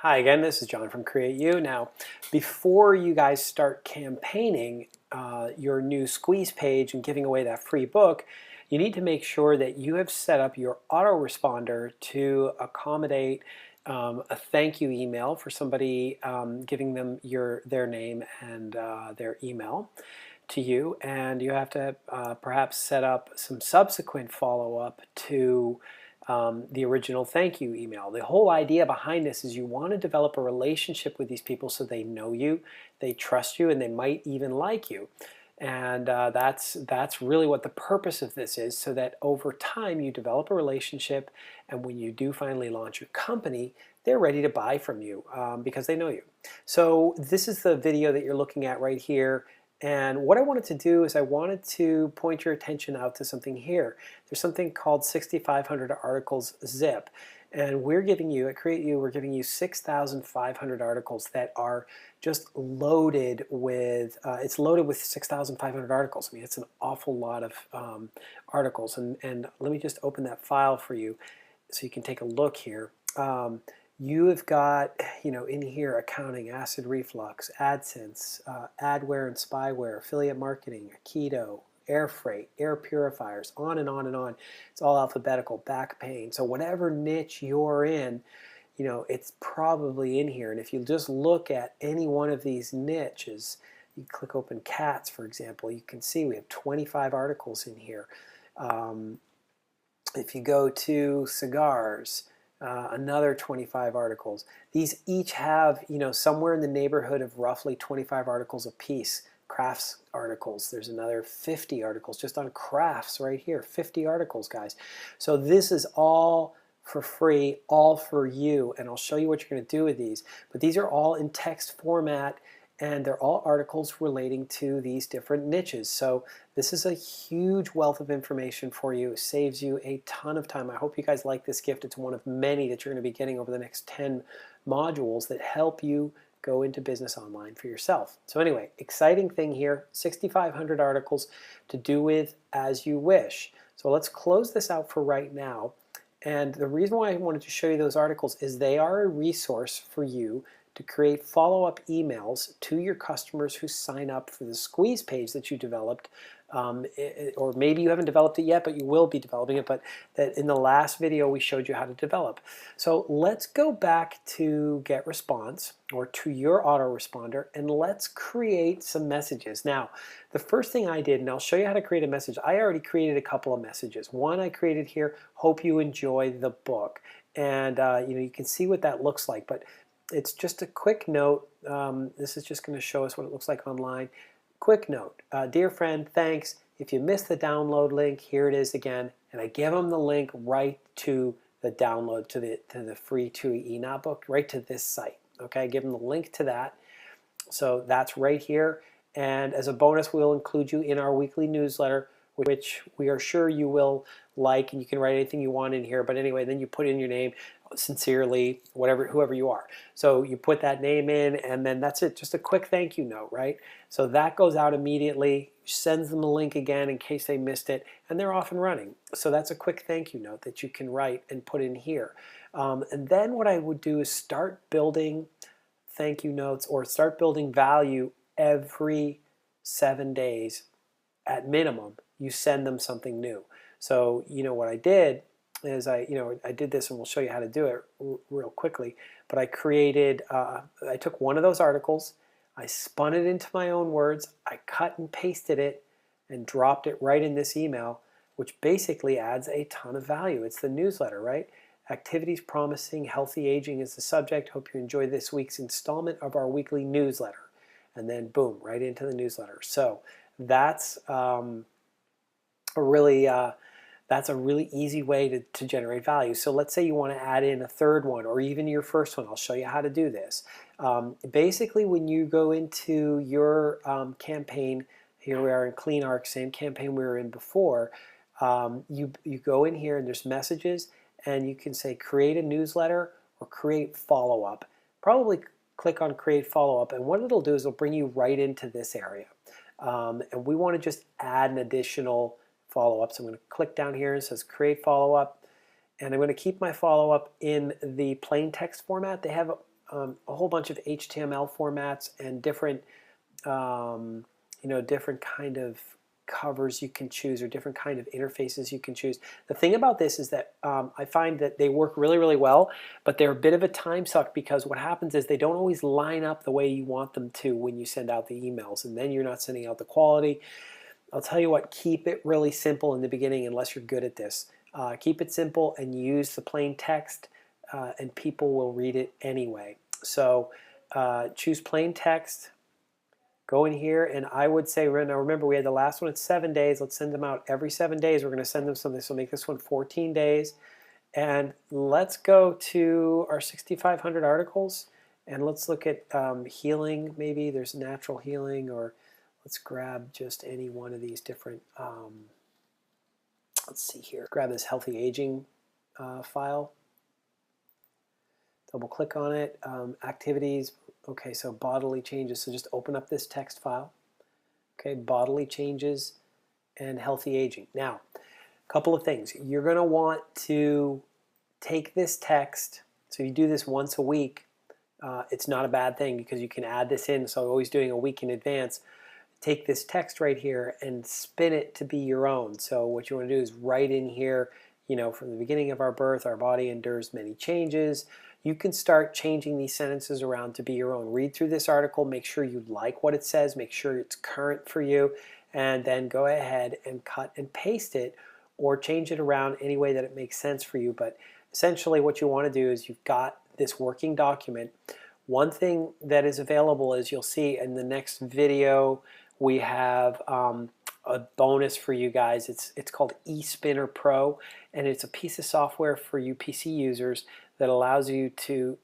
Hi again, this is John from Create You. Now, before you guys start campaigning your new squeeze page and giving away that free book, you need to make sure that you have set up your autoresponder to accommodate a thank you email for somebody giving them their name and their email to you, and you have to perhaps set up some subsequent follow-up to the original thank you email. The whole idea behind this is you want to develop a relationship with these people so they know you, they trust you, and they might even like you. And that's really what the purpose of this is, so that over time you develop a relationship, and when you do finally launch your company, they're ready to buy from you because they know you. So this is the video that you're looking at right here. And what I wanted to do is I wanted to point your attention out to something here. There's something called 6,500 articles zip. And we're giving you, at Create You, we're giving you 6,500 articles that are just loaded with, it's loaded with 6,500 articles. I mean, it's an awful lot of articles. And let me just open that file for you so you can take a look here. You have got, in here, accounting, acid reflux, AdSense, adware and spyware, affiliate marketing, keto, air freight, air purifiers, on and on and on. It's all alphabetical, back pain. So whatever niche you're in, it's probably in here. And if you just look at any one of these niches, you click open cats, for example, you can see we have 25 articles in here. If you go to cigars, another 25 articles. These each have, somewhere in the neighborhood of roughly 25 articles apiece. Crafts articles, there's another 50 articles just on crafts right here. 50 articles, guys. So this is all for free, all for you, and I'll show you what you're going to do with these. But these are all in text format, and they're all articles relating to these different niches. So this is a huge wealth of information for you. It saves you a ton of time. I hope you guys like this gift. It's one of many that you're going to be getting over the next 10 modules that help you go into business online for yourself. So anyway, exciting thing here, 6,500 articles to do with as you wish. So let's close this out for right now. And the reason why I wanted to show you those articles is they are a resource for you to create follow-up emails to your customers who sign up for the squeeze page that you developed, or maybe you haven't developed it yet, but you will be developing it, but that in the last video we showed you how to develop. So let's go back to get response, or to your autoresponder, and let's create some messages. Now, the first thing I did, and I'll show you how to create a message, I already created a couple of messages. One I created here, hope you enjoy the book. And you can see what that looks like, but it's just a quick note. This is just going to show us what it looks like online. Quick note, dear friend, thanks. If you missed the download link, here it is again. And I give them the link right to the download, to the free 2E book, right to this site. Okay, I give them the link to that. So that's right here. And as a bonus, we'll include you in our weekly newsletter, which we are sure you will like, and you can write anything you want in here. But anyway, then you put in your name, sincerely, whoever you are. So you put that name in, and then that's it. Just a quick thank you note, right? So that goes out immediately, sends them a link again in case they missed it, and they're off and running. So that's a quick thank you note that you can write and put in here. And then what I would do is start building thank you notes, or start building value every 7 days at minimum. You send them something new. So what I did is I did this, and we'll show you how to do it real quickly. But I created, I took one of those articles, I spun it into my own words, I cut and pasted it, and dropped it right in this email, which basically adds a ton of value. It's the newsletter, right? Activities promising healthy aging is the subject. Hope you enjoy this week's installment of our weekly newsletter. And then boom, right into the newsletter. So that's that's a really easy way to generate value. So let's say you want to add in a third one, or even your first one. I'll show you how to do this. Basically, when you go into your campaign, here we are in Clean Arc, same campaign we were in before, you go in here and there's messages, and you can say create a newsletter or create follow-up. Probably click on create follow-up, and what it'll do is it'll bring you right into this area. And we want to just add an additional follow-up. So I'm going to click down here, it says create follow-up, and I'm going to keep my follow-up in the plain text format. They have a whole bunch of HTML formats and different, different kind of covers you can choose or different kind of interfaces you can choose. The thing about this is that I find that they work really, really well, but they're a bit of a time suck because what happens is they don't always line up the way you want them to when you send out the emails, and then you're not sending out the quality. I'll tell you what, keep it really simple in the beginning unless you're good at this. Keep it simple and use the plain text, and people will read it anyway. So choose plain text. Go in here, and I would say, now remember we had the last one at 7 days. Let's send them out every 7 days. We're going to send them something, so make this one 14 days. And let's go to our 6,500 articles, and let's look at healing. Maybe there's natural healing, or let's grab just any one of these different, let's see here. Grab this healthy aging file. Double click on it. Activities. Okay, so bodily changes. So just open up this text file. Okay, bodily changes and healthy aging. Now, a couple of things. You're going to want to take this text. So you do this once a week. It's not a bad thing because you can add this in. So always doing a week in advance. Take this text right here and spin it to be your own. So what you want to do is write in here, from the beginning of our birth, our body endures many changes. You can start changing these sentences around to be your own. Read through this article, make sure you like what it says, make sure it's current for you, and then go ahead and cut and paste it or change it around any way that it makes sense for you. But essentially what you want to do is you've got this working document. One thing that is available is you'll see in the next video we have a bonus for you guys. It's called eSpinner Pro, and it's a piece of software for you PC users that allows you to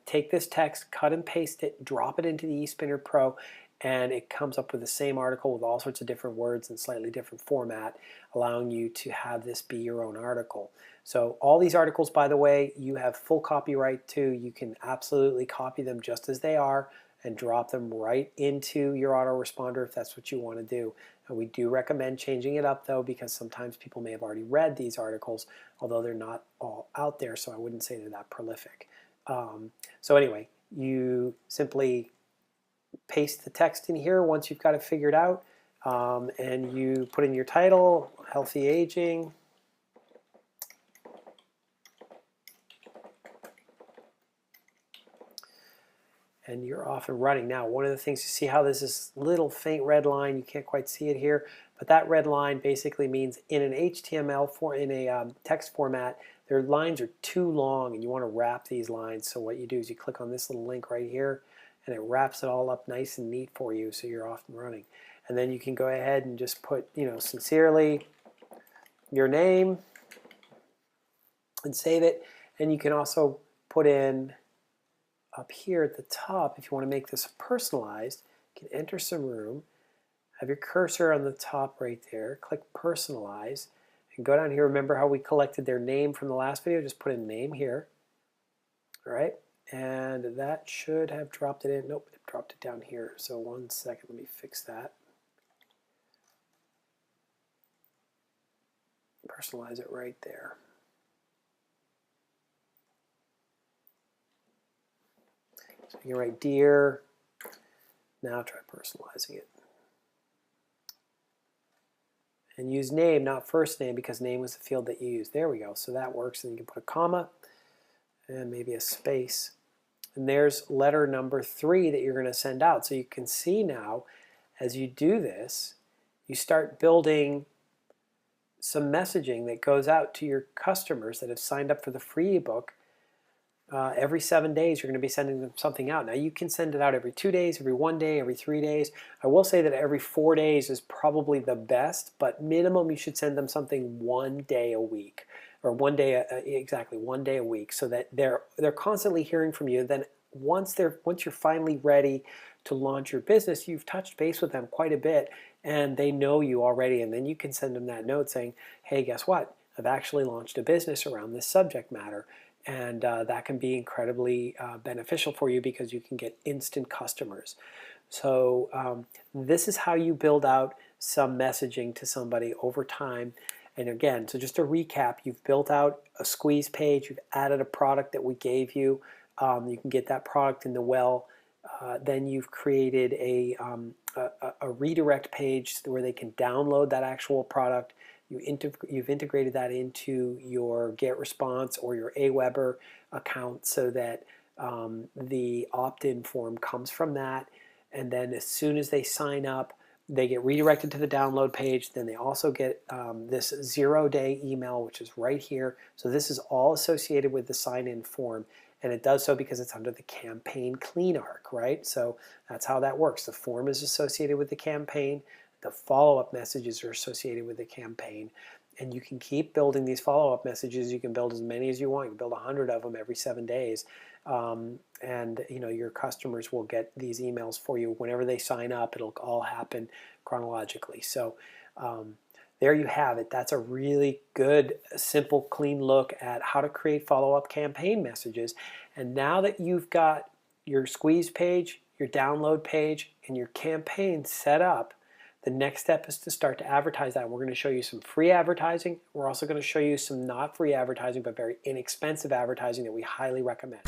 take this text, cut and paste it, drop it into the eSpinner Pro, and it comes up with the same article with all sorts of different words and slightly different format, allowing you to have this be your own article. So all these articles, by the way, you have full copyright to. You can absolutely copy them just as they are and drop them right into your autoresponder if that's what you want to do. And we do recommend changing it up though, because sometimes people may have already read these articles, although they're not all out there, so I wouldn't say they're that prolific. So anyway, you simply paste the text in here once you've got it figured out, and you put in your title, healthy aging, and you're off and running. Now, one of the things, you see how this is little faint red line, you can't quite see it here, but that red line basically means in an HTML in a text format, their lines are too long and you want to wrap these lines. So what you do is you click on this little link right here and it wraps it all up nice and neat for you, so you're off and running. And then you can go ahead and just put, sincerely, your name and save it. And you can also put in up here at the top, if you want to make this personalized, you can enter some room, have your cursor on the top right there, click personalize, and go down here. Remember how we collected their name from the last video? Just put in name here. All right, and that should have dropped it in. Nope, it dropped it down here. So 1 second, let me fix that. Personalize it right there. So you can write dear. Now try personalizing it. And use name, not first name, because name was the field that you used. There we go. So that works. And you can put a comma and maybe a space. And there's letter number 3 that you're going to send out. So you can see now, as you do this, you start building some messaging that goes out to your customers that have signed up for the free ebook. Every 7 days, you're going to be sending them something out. Now, you can send it out every 2 days, every 1 day, every 3 days. I will say that every 4 days is probably the best, but minimum you should send them something 1 day a week, or 1 day, exactly 1 day a week, so that they're constantly hearing from you. Then once you're finally ready to launch your business, you've touched base with them quite a bit, and they know you already. And then you can send them that note saying, "Hey, guess what? I've actually launched a business around this subject matter." And that can be incredibly beneficial for you because you can get instant customers. So this is how you build out some messaging to somebody over time. And again, so just to recap, you've built out a squeeze page, you've added a product that we gave you, You can get that product in the well. Then you've created a redirect page where they can download that actual product. You've integrated that into your GetResponse or your Aweber account so that the opt-in form comes from that. And then as soon as they sign up, they get redirected to the download page. Then they also get this 0-day email, which is right here. So this is all associated with the sign-in form. And it does so because it's under the campaign clean arc, right? So that's how that works. The form is associated with the campaign. The follow-up messages are associated with the campaign. And you can keep building these follow-up messages. You can build as many as you want. You can build 100 of them every 7 days. And your customers will get these emails for you whenever they sign up. It'll all happen chronologically. So there you have it. That's a really good, simple, clean look at how to create follow-up campaign messages. And now that you've got your squeeze page, your download page, and your campaign set up, the next step is to start to advertise that. We're going to show you some free advertising. We're also going to show you some not free advertising, but very inexpensive advertising that we highly recommend.